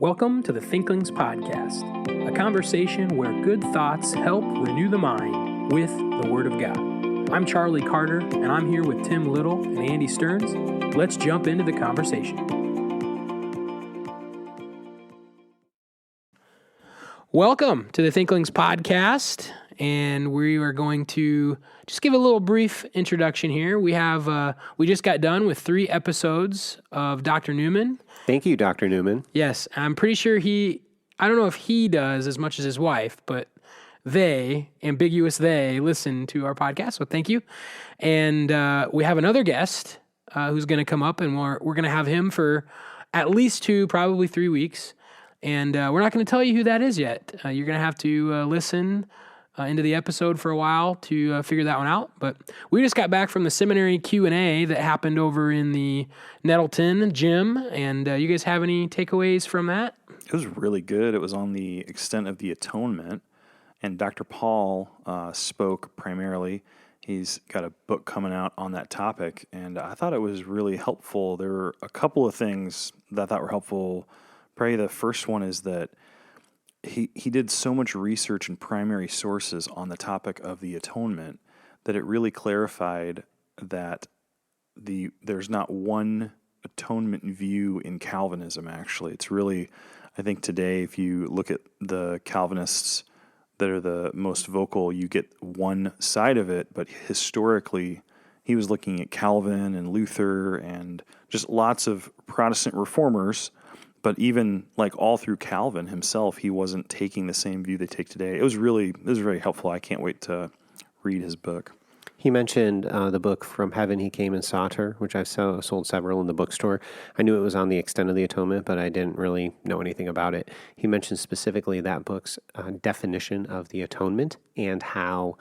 Welcome to the Thinklings podcast, a conversation where good thoughts help renew the mind with the Word of God. I'm Charlie Carter, and I'm here with Tim Little and Andy Stearns. Let's jump into the conversation. Welcome to the Thinklings podcast, and we are going to just give a little brief introduction here. We just got done with 3 episodes of Dr. Newman. Thank you, Dr. Newman. Yes, I'm pretty sure I don't know if he does as much as his wife, but they listen to our podcast, so thank you. And we have another guest who's going to come up, and we're going to have him for at least 2, probably 3 weeks. And we're not going to tell you who that is yet. You're going to have to listen into the episode for a while to figure that one out. But we just got back from the seminary Q&A that happened over in the Nettleton gym. And you guys have any takeaways from that? It was really good. It was on the extent of the atonement. And Dr. Paul spoke primarily. He's got a book coming out on that topic. And I thought it was really helpful. There were a couple of things that I thought were helpful. Probably the first one is that he did so much research and primary sources on the topic of the atonement that it really clarified that there's not one atonement view in Calvinism, actually. It's really, I think today, if you look at the Calvinists that are the most vocal, you get one side of it, but historically, he was looking at Calvin and Luther and just lots of Protestant reformers. But even like all through Calvin himself, he wasn't taking the same view they take today. It was very helpful. I can't wait to read his book. He mentioned the book From Heaven He Came and Sought Her, which I've sold several in the bookstore. I knew it was on the extent of the atonement, but I didn't really know anything about it. He mentioned specifically that book's definition of the atonement and how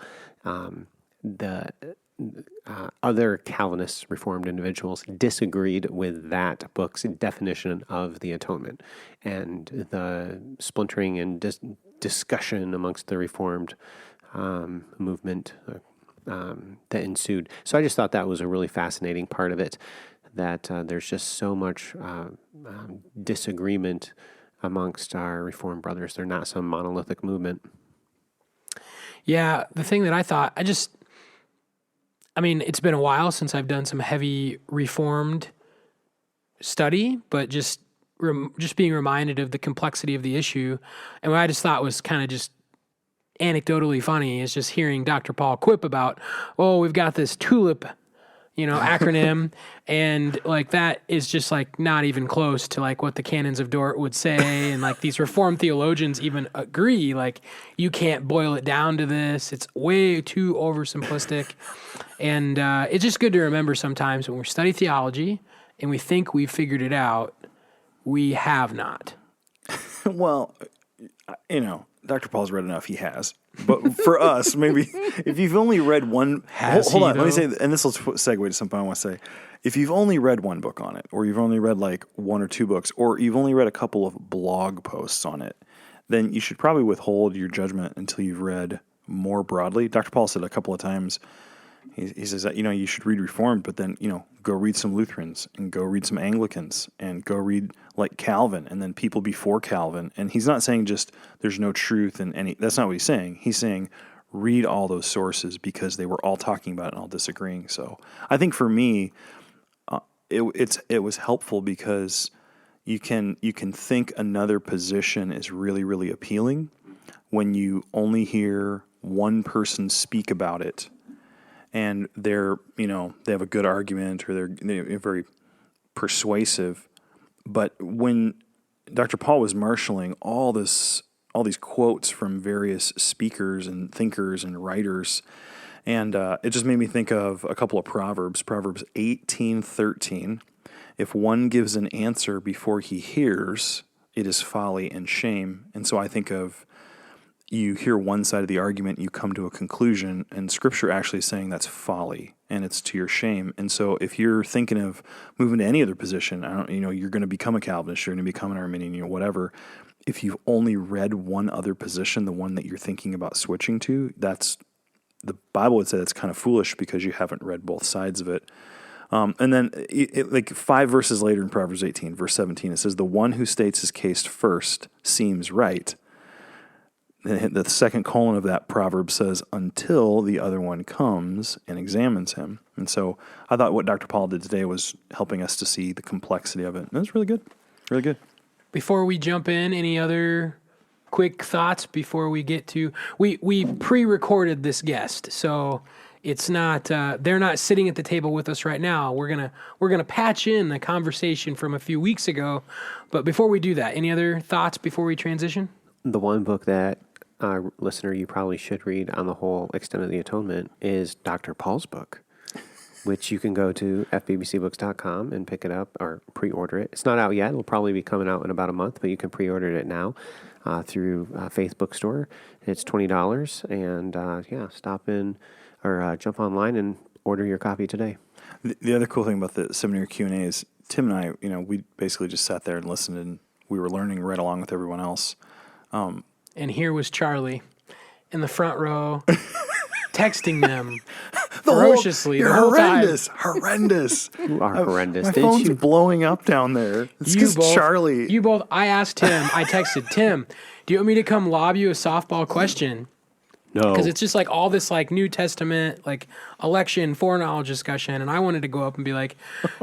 the other Calvinist Reformed individuals disagreed with that book's definition of the atonement, and the splintering and discussion amongst the Reformed movement that ensued. So I just thought that was a really fascinating part of it, that there's just so much disagreement amongst our Reformed brothers. They're not some monolithic movement. Yeah, the thing that I thought, it's been a while since I've done some heavy Reformed study, but just being reminded of the complexity of the issue. And what I just thought was kind of just anecdotally funny is just hearing Dr. Paul quip about, we've got this TULIP, acronym, and like that is just like not even close to like what the canons of Dort would say, and like these Reformed theologians even agree, like you can't boil it down to this. It's way too oversimplistic. And it's just good to remember sometimes when we study theology and we think we've figured it out, we have not. Well, Dr. Paul's read enough. He has. But for us, maybe if you've only read one... Hold on, let me say, and this will segue to something I want to say. If you've only read one book on it, or you've only read like 1 or 2 books, or you've only read a couple of blog posts on it, then you should probably withhold your judgment until you've read more broadly. Dr. Paul said a couple of times, he says that, you should read Reformed, but then, go read some Lutherans and go read some Anglicans and go read like Calvin and then people before Calvin. And he's not saying just there's no truth in any, that's not what he's saying. He's saying read all those sources because they were all talking about it and all disagreeing. So I think for me, it was helpful because you can think another position is really, really appealing when you only hear one person speak about it. And they're, they have a good argument or they're very persuasive. But when Dr. Paul was marshaling all these quotes from various speakers and thinkers and writers, and it just made me think of a couple of Proverbs. Proverbs 18:13. If one gives an answer before he hears, it is folly and shame. And so I think of, you hear one side of the argument, you come to a conclusion, and Scripture actually is saying that's folly, and it's to your shame. And so if you're thinking of moving to any other position, you're going to become a Calvinist, you're going to become an Arminian, whatever. If you've only read one other position, the one that you're thinking about switching to, the Bible would say that's kind of foolish because you haven't read both sides of it. And then like 5 verses later in Proverbs 18, verse 17, it says, the one who states his case first seems right. The second colon of that proverb says, until the other one comes and examines him. And so I thought what Dr. Paul did today was helping us to see the complexity of it. And it was really good. Really good. Before we jump in, any other quick thoughts before we get to... We pre-recorded this guest, so it's not... they're not sitting at the table with us right now. We're gonna patch in a conversation from a few weeks ago. But before we do that, any other thoughts before we transition? The one book that, listener, you probably should read on the whole extent of the atonement is Dr. Paul's book, which you can go to fbbcbooks.com and pick it up or pre-order it. It's not out yet. It'll probably be coming out in about a month, but you can pre-order it now through Faith Bookstore. It's $20, and stop in or jump online and order your copy today. The other cool thing about the seminary Q&A is Tim and I, we basically just sat there and listened, and we were learning right along with everyone else. And here was Charlie in the front row texting them ferociously the whole horrendous, time. Horrendous. You are horrendous. My Didn't phone's you? blowing up down there. It's because Charlie. I asked Tim, I texted Tim, do you want me to come lob you a softball question? No. Because it's just like all this like New Testament, like election, foreknowledge discussion. And I wanted to go up and be like,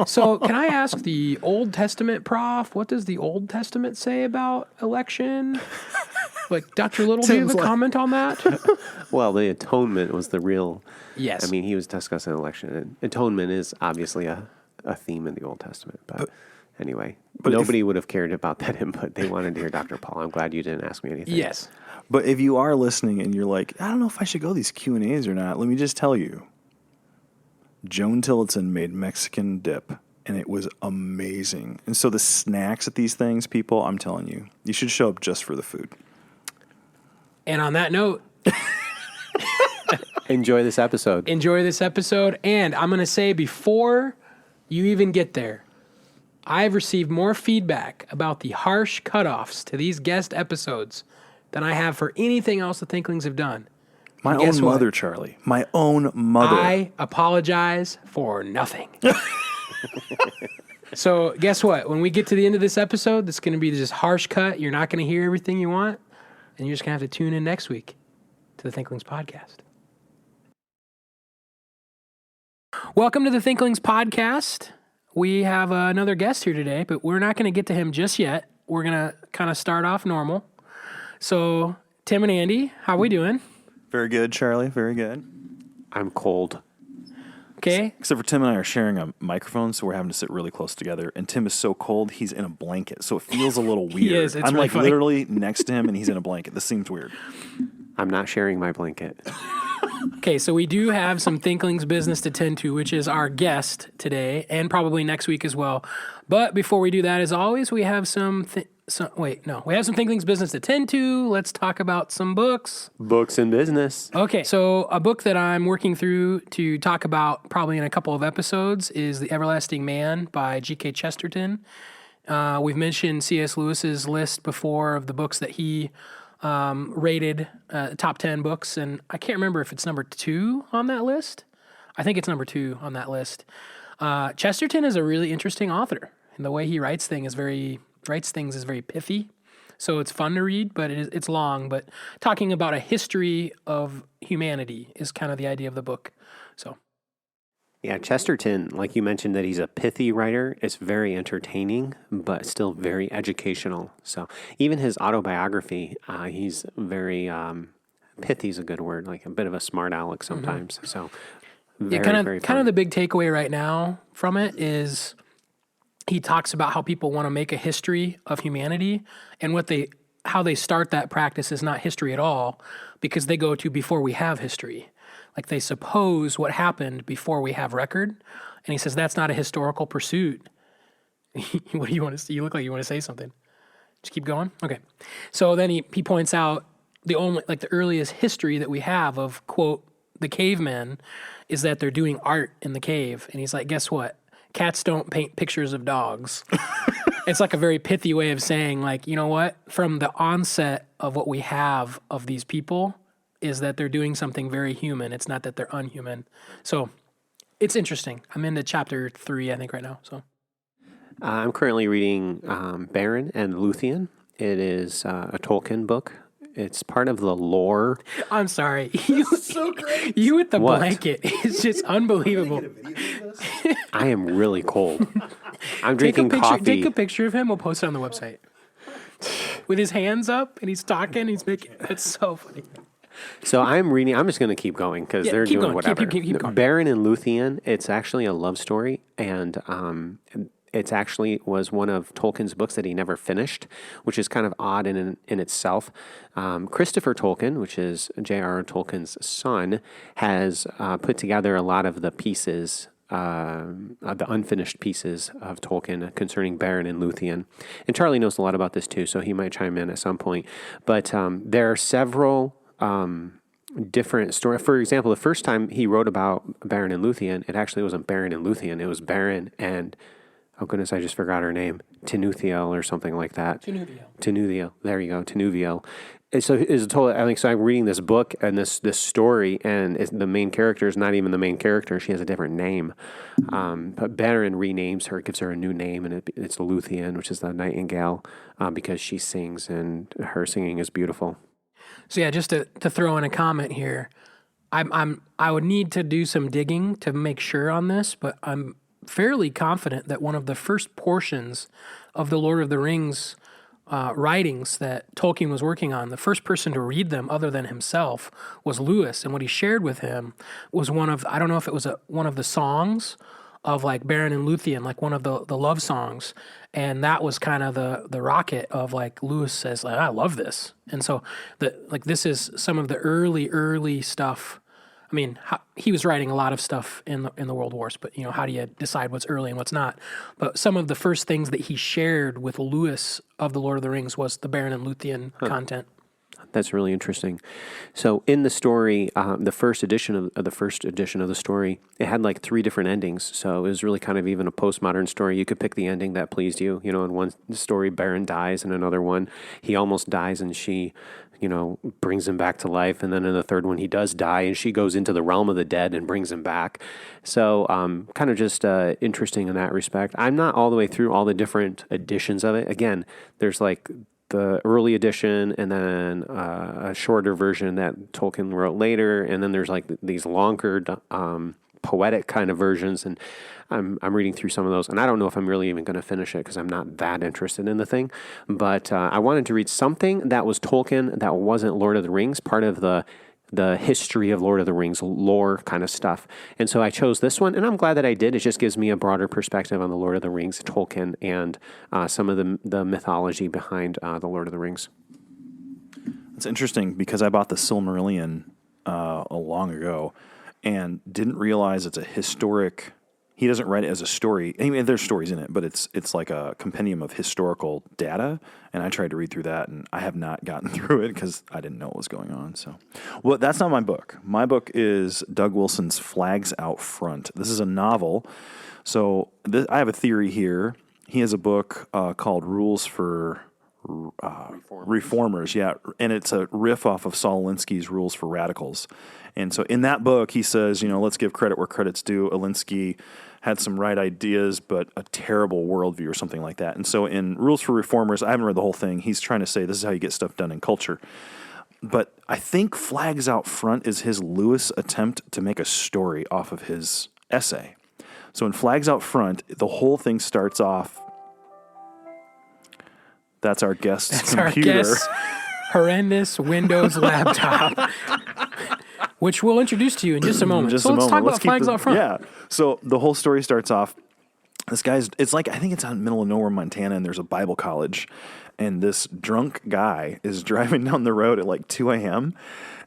so can I ask the Old Testament prof, what does the Old Testament say about election? Like, Dr. Little, do you have a comment on that? Well, the atonement was the real... Yes. I mean, he was discussing election. And atonement is obviously a theme in the Old Testament. But anyway, nobody would have cared about that input. They wanted to hear Dr. Paul. I'm glad you didn't ask me anything. Yes. But if you are listening and you're like, I don't know if I should go these Q&As or not, let me just tell you. Joan Tillotson made Mexican dip, and it was amazing. And so the snacks at these things, people, I'm telling you, you should show up just for the food. And on that note, Enjoy this episode. And I'm going to say before you even get there, I've received more feedback about the harsh cutoffs to these guest episodes than I have for anything else the Thinklings have done. My own mother, Charlie. My own mother. I apologize for nothing. So guess what? When we get to the end of this episode, it's going to be this harsh cut. You're not going to hear everything you want. And you're just going to have to tune in next week to the Thinklings podcast. Welcome to the Thinklings podcast. We have another guest here today, but we're not going to get to him just yet. We're going to kind of start off normal. So, Tim and Andy, how we doing? Very good, Charlie. Very good. I'm cold. Okay. Except for Tim and I are sharing a microphone, so we're having to sit really close together. And Tim is so cold, he's in a blanket. So it feels a little weird. He is. It's I'm really like funny. literally next to him, and he's in a blanket. This seems weird. I'm not sharing my blanket. Okay, so we do have some Thinklings business to tend to, which is our guest today, and probably next week as well. But before we do that, as always, we have we have some Thinklings business to tend to. Let's talk about some books. Books and business. Okay, so a book that I'm working through to talk about probably in a couple of episodes is The Everlasting Man by G.K. Chesterton. We've mentioned C.S. Lewis's list before of the books that he rated top 10 books, and I can't remember if it's number 2 on that list. I think it's number 2 on that list. Chesterton is a really interesting author, and the way he writes things is very pithy. So it's fun to read, but it's long. But talking about a history of humanity is kind of the idea of the book. So, Yeah, Chesterton, like you mentioned that he's a pithy writer, it's very entertaining, but still very educational. So even his autobiography, he's very, pithy is a good word, like a bit of a smart aleck sometimes. Mm-hmm. So very, kind of the big takeaway right now from it is he talks about how people want to make a history of humanity, and how they start that practice is not history at all, because they go to before we have history. Like they suppose what happened before we have record. And he says, that's not a historical pursuit. What do you want to say? You look like you want to say something. Just keep going. Okay. So then he points out the earliest history that we have of, quote, the cavemen is that they're doing art in the cave. And he's like, guess what? Cats don't paint pictures of dogs. It's like a very pithy way of saying, like, you know what? From the onset of what we have of these people is that they're doing something very human. It's not that they're unhuman. So It's interesting. I'm into chapter 3, I think, right now. So I'm currently reading Beren and Luthien. It is a Tolkien book. It's part of the lore. I'm sorry. So great. You with the What? blanket is just unbelievable. I am really cold. I'm Take a drinking picture. coffee. Take a picture of him. We'll post it on the website. With his hands up and he's talking. He's making. That's so funny. So I'm reading. I'm just going to keep going because they're keep doing going. whatever. Keep going. Beren and Luthien. It's actually a love story, and it's actually was one of Tolkien's books that he never finished, which is kind of odd in itself. Christopher Tolkien, which is J.R.R. Tolkien's son, has put together a lot of the pieces. The unfinished pieces of Tolkien concerning Beren and Luthien. And Charlie knows a lot about this too, so he might chime in at some point. But there are several different stories. For example, the first time he wrote about Beren and Luthien, it actually wasn't Beren and Luthien, it was Beren and, oh goodness, I just forgot her name, Tinuthiel or something like that. Tinuthiel. There you go, Tinuthiel. So it's totally. I think so. I'm reading this book and this story, and the main character is not even the main character. She has a different name. But Beren renames her, gives her a new name, and it's Luthien, which is the nightingale, because she sings, and her singing is beautiful. So yeah, just to throw in a comment here, I would need to do some digging to make sure on this, but I'm fairly confident that one of the first portions of the Lord of the Rings writings that Tolkien was working on, the first person to read them other than himself was Lewis. And what he shared with him was I don't know if it was one of the songs of like Beren and Luthien, like one of the love songs. And that was kind of the rocket of like Lewis says, like, I love this. And so this is some of the early stuff. I mean, he was writing a lot of stuff in the World Wars, but how do you decide what's early and what's not? But some of the first things that he shared with Lewis of the Lord of the Rings was the Beren and Luthien content. That's really interesting. So in the story, the first edition of the story, it had like 3 different endings. So it was really kind of even a postmodern story. You could pick the ending that pleased you. In one story, Beren dies. In another one, he almost dies, and she, brings him back to life. And then in the third one, he does die, and she goes into the realm of the dead and brings him back. So kind of just interesting in that respect. I'm not all the way through all the different editions of it. Again, there's like the early edition, and then a shorter version that Tolkien wrote later, and then there's like these longer poetic kind of versions, and I'm reading through some of those, and I don't know if I'm really even going to finish it because I'm not that interested in the thing, but I wanted to read something that was Tolkien that wasn't Lord of the Rings, part of the history of Lord of the Rings lore kind of stuff. And so I chose this one, and I'm glad that I did. It just gives me a broader perspective on the Lord of the Rings, Tolkien, and some of the mythology behind the Lord of the Rings. It's interesting because I bought the Silmarillion long ago and didn't realize it's a historic. He doesn't write it as a story. I mean, there's stories in it, but it's like a compendium of historical data. And I tried to read through that, and I have not gotten through it because I didn't know what was going on. So, well, that's not my book. My book is Doug Wilson's Flags Out Front. This is a novel. So I have a theory here. He has a book called Rules for Reformers, yeah, and it's a riff off of Saul Alinsky's Rules for Radicals. And so in that book, he says, let's give credit where credit's due. Alinsky had some right ideas, but a terrible worldview or something like that. And so in Rules for Reformers, I haven't read the whole thing. He's trying to say this is how you get stuff done in culture. But I think Flags Out Front is his Lewis attempt to make a story off of his essay. So in Flags Out Front, the whole thing starts off. That's our guest's computer. Our guest's horrendous Windows laptop, which we'll introduce to you in just a moment. Let's talk about Flags Out Front. Yeah. So the whole story starts off. This guy's, it's like, I think it's out in the middle of nowhere, Montana, and there's a Bible college. And this drunk guy is driving down the road at like 2 a.m.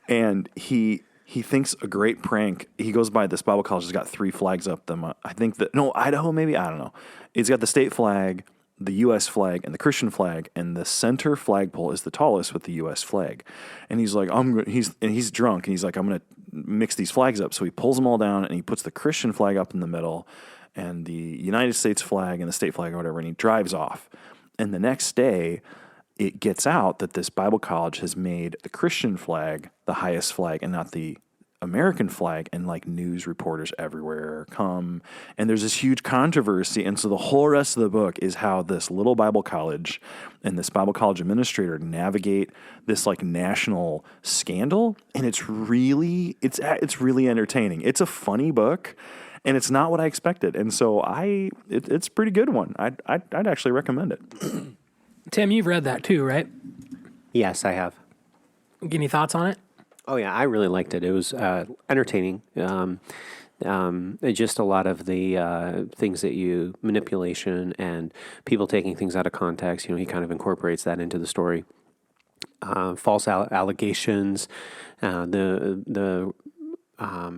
And he thinks a great prank. He goes by this Bible college. Has got 3 flags up them. Idaho maybe? I don't know. It's got the state flag, the U.S. flag, and the Christian flag, and the center flagpole is the tallest with the U.S. flag. And he's like, he's drunk, and he's like, I'm going to mix these flags up. So he pulls them all down, and he puts the Christian flag up in the middle, and the United States flag and the state flag or whatever, and he drives off. And the next day, it gets out that this Bible college has made the Christian flag the highest flag and not the American flag, and like news reporters everywhere come, and there's this huge controversy. And so the whole rest of the book is how this little Bible college and this Bible college administrator navigate this like national scandal. And it's really entertaining. It's a funny book, and it's not what I expected. And so it's a pretty good one. I'd actually recommend it. Tim, you've read that too, right? Yes, I have. Any thoughts on it? Oh yeah, I really liked it. It was entertaining. Just a lot of the things that manipulation and people taking things out of context. He kind of incorporates that into the story. False allegations, the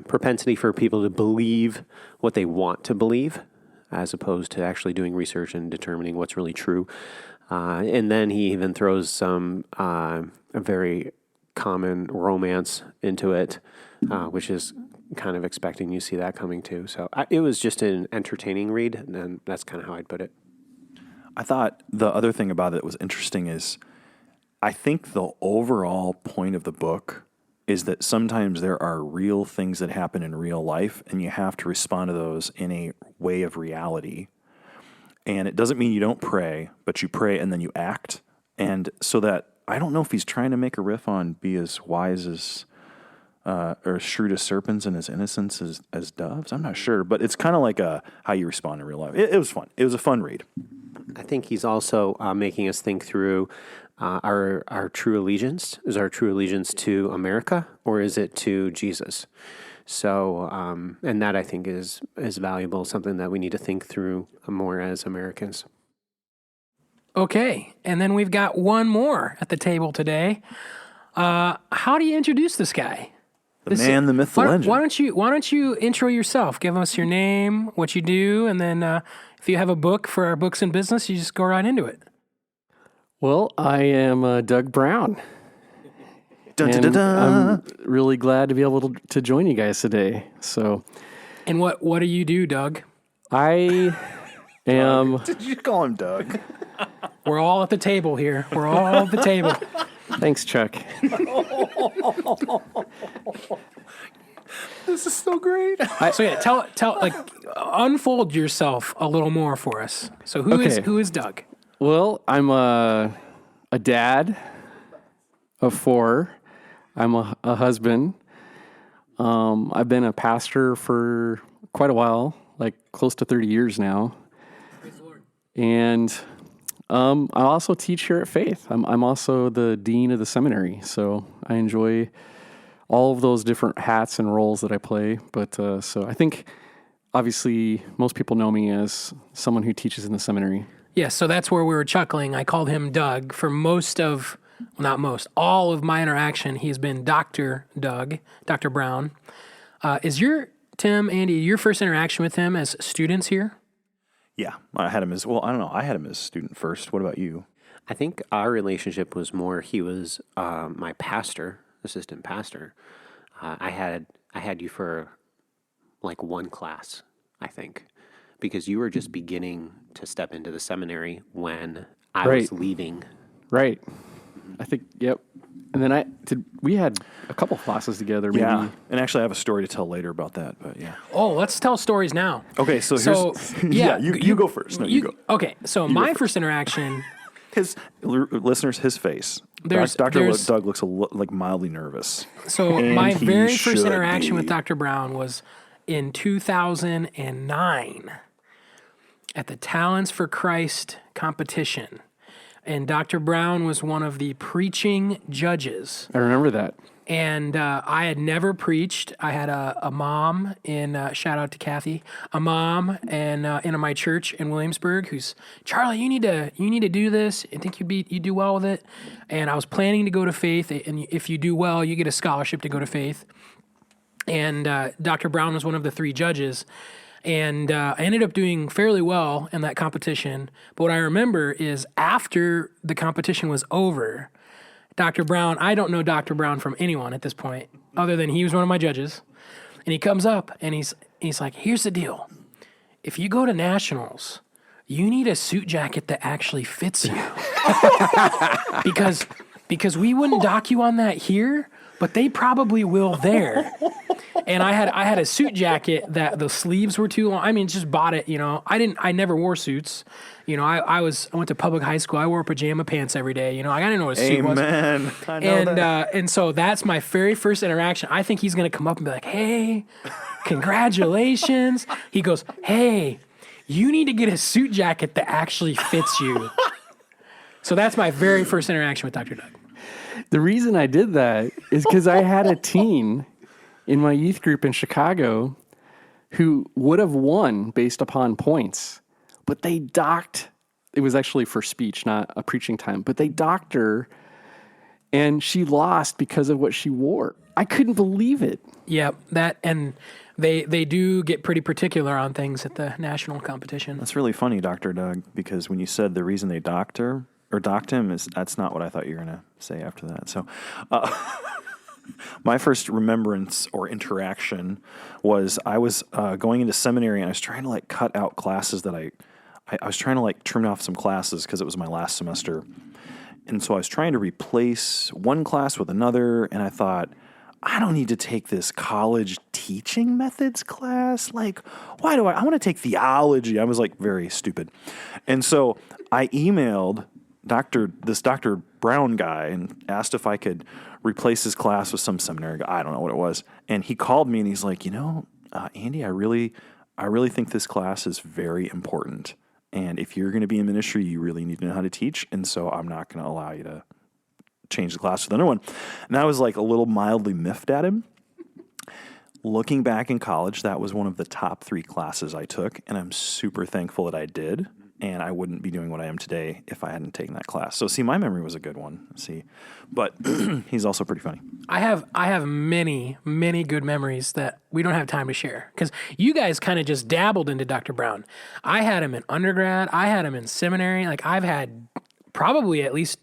propensity for people to believe what they want to believe, as opposed to actually doing research and determining what's really true. And then he even throws some a very common romance into it, which is kind of expecting you see that coming too. So it was just an entertaining read, and then that's kind of how I'd put it. I thought the other thing about it that was interesting is I think the overall point of the book is that sometimes there are real things that happen in real life, and you have to respond to those in a way of reality. And it doesn't mean you don't pray, but you pray and then you act. And so that, I don't know if he's trying to make a riff on be as wise as, or as shrewd as serpents and as innocent as doves. I'm not sure, but it's kind of like how you respond in real life. It was fun. It was a fun read. I think he's also making us think through our true allegiance. Is our true allegiance to America, or is it to Jesus? So, and that I think is valuable, something that we need to think through more as Americans. Okay, and then we've got one more at the table today. How do you introduce this guy? The myth, the legend. Why don't you intro yourself? Give us your name, what you do, and then if you have a book for our books and business, you just go right into it. Well, I am Doug Brown. Dun, dun, dun, dun. I'm really glad to be able to join you guys today. So, and what do you do, Doug? I am. Did you call him Doug? We're all at the table here. We're all at the table. Thanks, Chuck. This is so great. So yeah, tell unfold yourself a little more for us. So who is Doug? Well, I'm a dad of 4. I'm a husband. I've been a pastor for quite a while, like close to 30 years now. Praise the Lord. And I also teach here at Faith. I'm also the dean of the seminary, so I enjoy all of those different hats and roles that I play. But so I think, obviously, most people know me as someone who teaches in the seminary. Yes, so that's where we were chuckling. I called him Doug for all of my interaction. He has been Dr. Doug, Dr. Brown. Is Andy, your first interaction with him as students here? Yeah, I had him as, I don't know. I had him as student first. What about you? I think our relationship was more, he was my assistant pastor. I had you for like one class, I think, because you were just beginning to step into the seminary when I was leaving. Right. I think, yep. And then we had a couple classes together, maybe. Yeah, and actually I have a story to tell later about that, but yeah. Oh, let's tell stories now. Okay, so you go first. No, you go. Okay, so my first interaction... His face. Dr. Doug looks like mildly nervous. So my very first interaction with Dr. Brown was in 2009 at the Talents for Christ competition. And Dr. Brown was one of the preaching judges. I remember that. And I had never preached. I had a mom shout out to Kathy, a mom in my church in Williamsburg who's, Charlie, you need to do this. I think you'd do well with it. And I was planning to go to Faith, and if you do well, you get a scholarship to go to Faith. And Dr. Brown was one of the 3 judges. And I ended up doing fairly well in that competition. But what I remember is after the competition was over, Dr. Brown, I don't know Dr. Brown from anyone at this point, other than he was one of my judges. And he comes up and he's like, here's the deal. If you go to nationals, you need a suit jacket that actually fits you. because we wouldn't dock you on that here, but they probably will there. And I had a suit jacket that the sleeves were too long. I mean, just bought it, I never wore suits. I went to public high school. I wore pajama pants every day. I didn't know what a suit was. Amen. I know that. And so that's my very first interaction. I think he's going to come up and be like, "Hey, congratulations." He goes, "Hey, you need to get a suit jacket that actually fits you." So that's my very first interaction with Dr. Doug. The reason I did that is because I had a teen in my youth group in Chicago who would have won based upon points, but they docked. It was actually for speech, not a preaching time, but they docked her, and she lost because of what she wore. I couldn't believe it. Yeah, and they do get pretty particular on things at the national competition. That's really funny, Dr. Doug, because when you said the reason they docked her or docked him that's not what I thought you were going to say after that. So my first remembrance or interaction was I was going into seminary, and I was trying to cut out classes that I was trying to trim off some classes because it was my last semester. And so I was trying to replace one class with another, and I thought, I don't need to take this college teaching methods class. Why do I want to take theology? I was very stupid. And so I emailed this Dr. Brown guy and asked if I could replace his class with some seminary guy. I don't know what it was. And he called me and he's like, Andy, I really think this class is very important. And if you're going to be in ministry, you really need to know how to teach. And so I'm not going to allow you to change the class with another one. And I was a little mildly miffed at him. Looking back in college, that was one of the top 3 classes I took. And I'm super thankful that I did. And I wouldn't be doing what I am today if I hadn't taken that class. So, my memory was a good one. But he's also pretty funny. I have many, many good memories that we don't have time to share because you guys kind of just dabbled into Dr. Brown. I had him in undergrad. I had him in seminary. I've had probably at least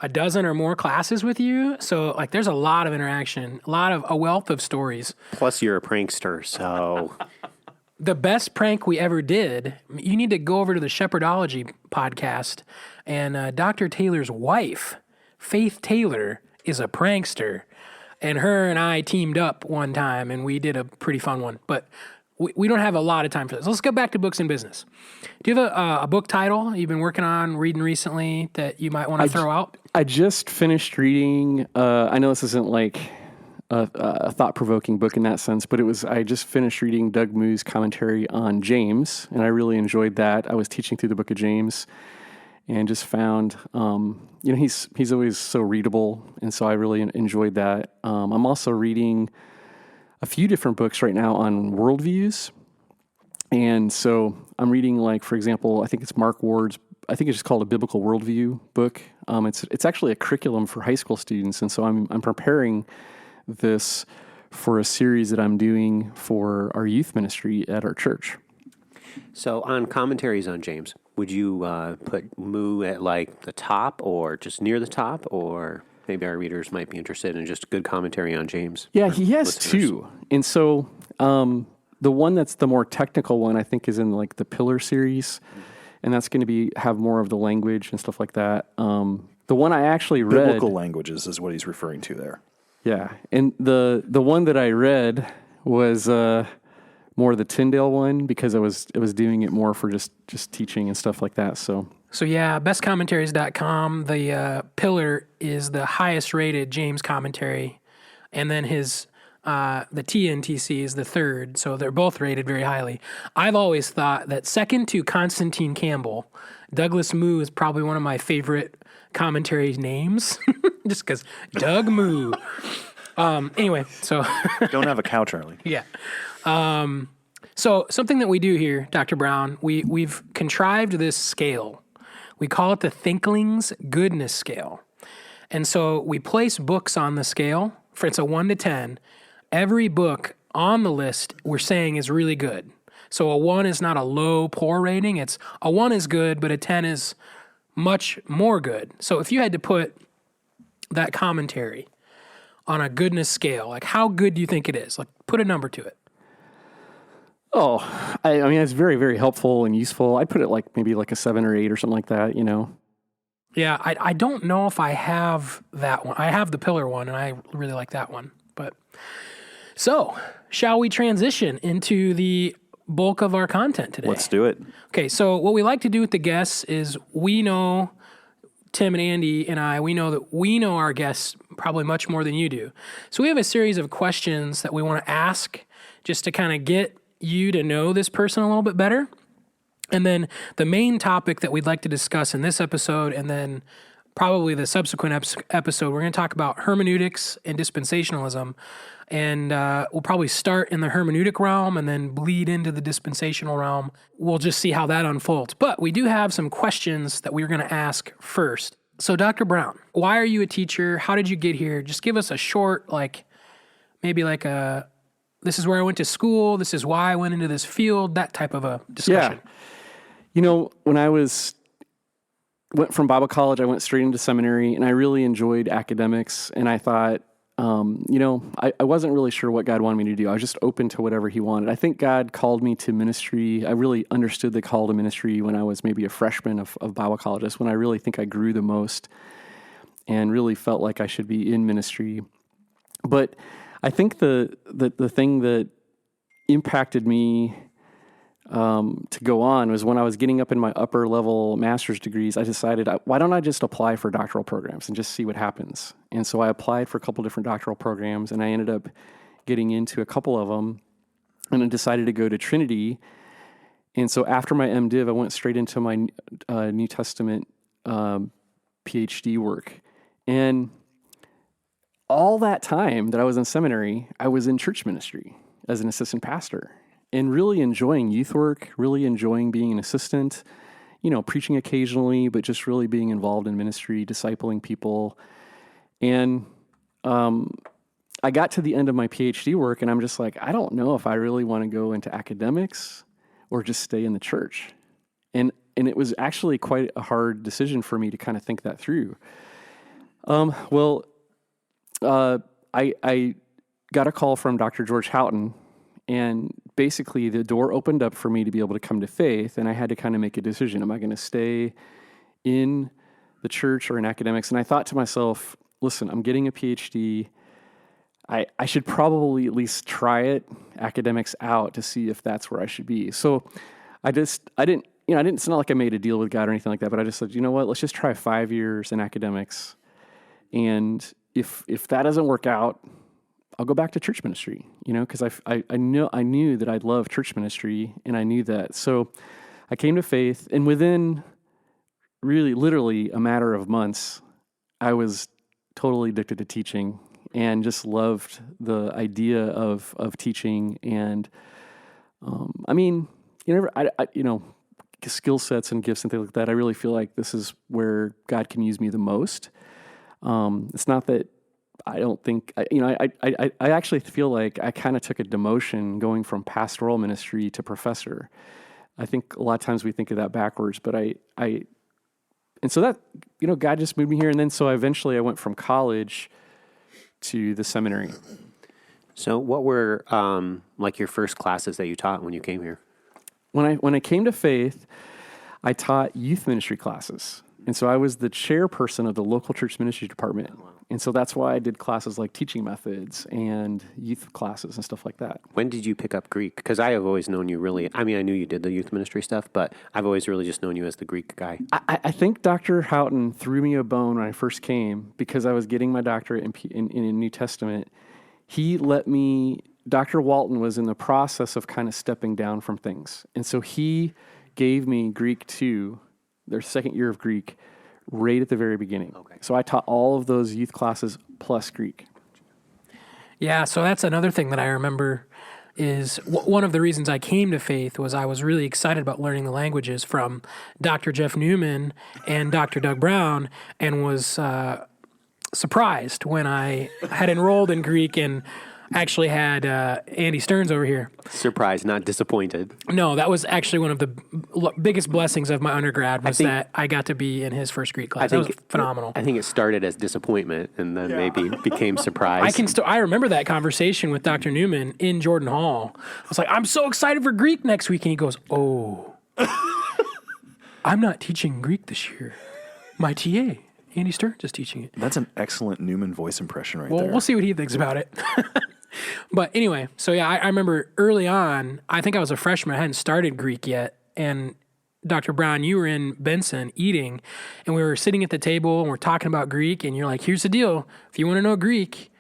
a dozen or more classes with you. So there's a lot of interaction, a wealth of stories. Plus, you're a prankster, so. The best prank we ever did, you need to go over to the Shepherdology podcast, and Dr. Taylor's wife, Faith Taylor, is a prankster, and her and I teamed up one time, and we did a pretty fun one, but we don't have a lot of time for this. Let's get back to books and business. Do you have a book title you've been working on, reading recently that you might want to throw out? I just finished reading, I know this isn't a thought-provoking book in that sense, but I just finished reading Doug Moo's commentary on James, and I really enjoyed that. I was teaching through the book of James and just found, he's always so readable, and so I really enjoyed that. I'm also reading a few different books right now on worldviews, and so I'm reading, for example, I think it's Mark Ward's, I think it's just called A Biblical Worldview book. It's actually a curriculum for high school students, and so I'm preparing this for a series that I'm doing for our youth ministry at our church. So on commentaries on James, would you put Moo at the top or just near the top, or maybe our readers might be interested in just a good commentary on James? Yeah, he has 2. And so the one that's the more technical one, I think, is in the Pillar series, and that's going to have more of the language and stuff like that. The one I actually read... Biblical languages is what he's referring to there. Yeah, and the one that I read was more the Tyndale one because I was doing it more for just teaching and stuff like that. So yeah, bestcommentaries.com. The Pillar is the highest rated James commentary, and then his the TNTC is the third. So they're both rated very highly. I've always thought that second to Constantine Campbell, Douglas Moo is probably one of my favorite commentary names, just because Doug Moo. Anyway, so don't have a cow, Charlie. Yeah. So something that we do here, Dr. Brown, we've contrived this scale. We call it the Thinklings goodness scale, and so we place books on the scale. It's a 1 to 10. Every book on the list we're saying is really good. So a 1 is not a low, poor rating. It's a 1 is good, but a 10 is much more good. So if you had to put that commentary on a goodness scale, how good do you think it is? Put a number to it. Oh, I mean, it's very, very helpful and useful. I'd put it maybe a 7 or 8 or something like that, Yeah, I don't know if I have that one. I have the Pillar one, and I really like that one. But So, shall we transition into the bulk of our content today? Let's do it. Okay, so what we like to do with the guests is we know, Tim and Andy and I, we know that we know our guests probably much more than you do. So we have a series of questions that we want to ask just to kind of get you to know this person a little bit better. And then the main topic that we'd like to discuss in this episode, and then probably the subsequent episode, we're going to talk about hermeneutics and dispensationalism. And we'll probably start in the hermeneutic realm and then bleed into the dispensational realm. We'll just see how that unfolds. But we do have some questions that we're going to ask first. So, Dr. Brown, why are you a teacher? How did you get here? Just give us a short, this is where I went to school, this is why I went into this field, that type of a discussion. Yeah. When I went from Bible college, I went straight into seminary, and I really enjoyed academics, and I thought, I wasn't really sure what God wanted me to do. I was just open to whatever he wanted. I think God called me to ministry. I really understood the call to ministry when I was maybe a freshman of Bible college. That's when I really think I grew the most and really felt like I should be in ministry. But I think the thing that impacted me to go on was when I was getting up in my upper level master's degrees, I decided, why don't I just apply for doctoral programs and just see what happens? And so I applied for a couple different doctoral programs, and I ended up getting into a couple of them, and I decided to go to Trinity. And so after my MDiv, I went straight into my New Testament PhD work. And all that time that I was in seminary, I was in church ministry as an assistant pastor. And really enjoying youth work, really enjoying being an assistant, preaching occasionally, but just really being involved in ministry, discipling people. And I got to the end of my PhD work, and I'm just like, I don't know if I really want to go into academics or just stay in the church. And it was actually quite a hard decision for me to kind of think that through. I got a call from Dr. George Houghton, and basically the door opened up for me to be able to come to faith, and I had to kind of make a decision. Am I going to stay in the church or in academics? And I thought to myself, listen, I'm getting a PhD. I should probably at least try academics out to see if that's where I should be. So it's not like I made a deal with God or anything like that, but I just said, you know what, let's just try 5 years in academics. And if that doesn't work out, I'll go back to church ministry, because I knew that I'd love church ministry, and I knew that. So I came to faith, and within really literally a matter of months, I was totally addicted to teaching and just loved the idea of teaching. And skill sets and gifts and things like that, I really feel like this is where God can use me the most. It's not that I don't think, I actually feel like I kind of took a demotion going from pastoral ministry to professor. I think a lot of times we think of that backwards, but and so that, God just moved me here. And then so eventually I went from college to the seminary. So what were your first classes that you taught when you came here? When I came to faith, I taught youth ministry classes. And so I was the chairperson of the local church ministry department. And so that's why I did classes like teaching methods and youth classes and stuff like that. When did you pick up Greek? Because I have always known you really, I knew you did the youth ministry stuff, but I've always really just known you as the Greek guy. I think Dr. Houghton threw me a bone when I first came because I was getting my doctorate in New Testament. He let me, Dr. Walton was in the process of kind of stepping down from things. And so he gave me Greek 2, their second year of Greek, right at the very beginning. Okay. So I taught all of those youth classes plus Greek. Yeah, so that's another thing that I remember is one of the reasons I came to faith was I was really excited about learning the languages from Dr. Jeff Newman and Dr. Doug Brown, and was surprised when I had enrolled in Greek and actually had Andy Stearns over here. Surprised, not disappointed. No, that was actually one of the biggest blessings of my undergrad was that I got to be in his first Greek class. That was phenomenal. I think it started as disappointment and then maybe became surprise. I remember that conversation with Dr. Newman in Jordan Hall. I was like, I'm so excited for Greek next week. And he goes, oh, I'm not teaching Greek this year. My TA, Andy Stearns, is teaching it. That's an excellent Newman voice impression right there. Well, we'll see what he thinks about it. But anyway, so yeah, I remember early on, I think I was a freshman. I hadn't started Greek yet. And Dr. Brown, you were in Benson eating, and we were sitting at the table and we're talking about Greek. And you're like, here's the deal. If you want to know Greek,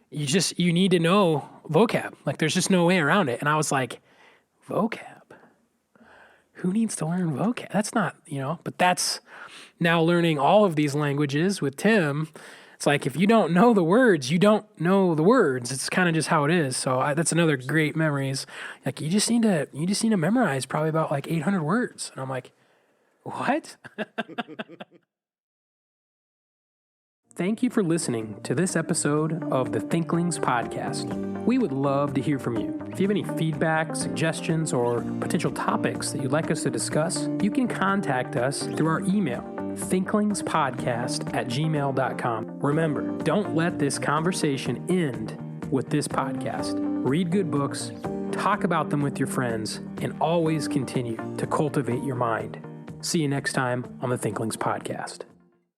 you need to know vocab. Like, there's just no way around it. And I was like, vocab? Who needs to learn vocab? That's not, but that's now learning all of these languages with Tim. It's like, if you don't know the words, you don't know the words. It's kind of just how it is. So that's another great memories. Like, you just need to memorize probably about like 800 words. And I'm like, what? Thank you for listening to this episode of the Thinklings podcast. We would love to hear from you. If you have any feedback, suggestions, or potential topics that you'd like us to discuss, you can contact us through our email, thinklingspodcast@gmail.com. Remember, don't let this conversation end with this podcast. Read good books, talk about them with your friends, and always continue to cultivate your mind. See you next time on the Thinklings podcast.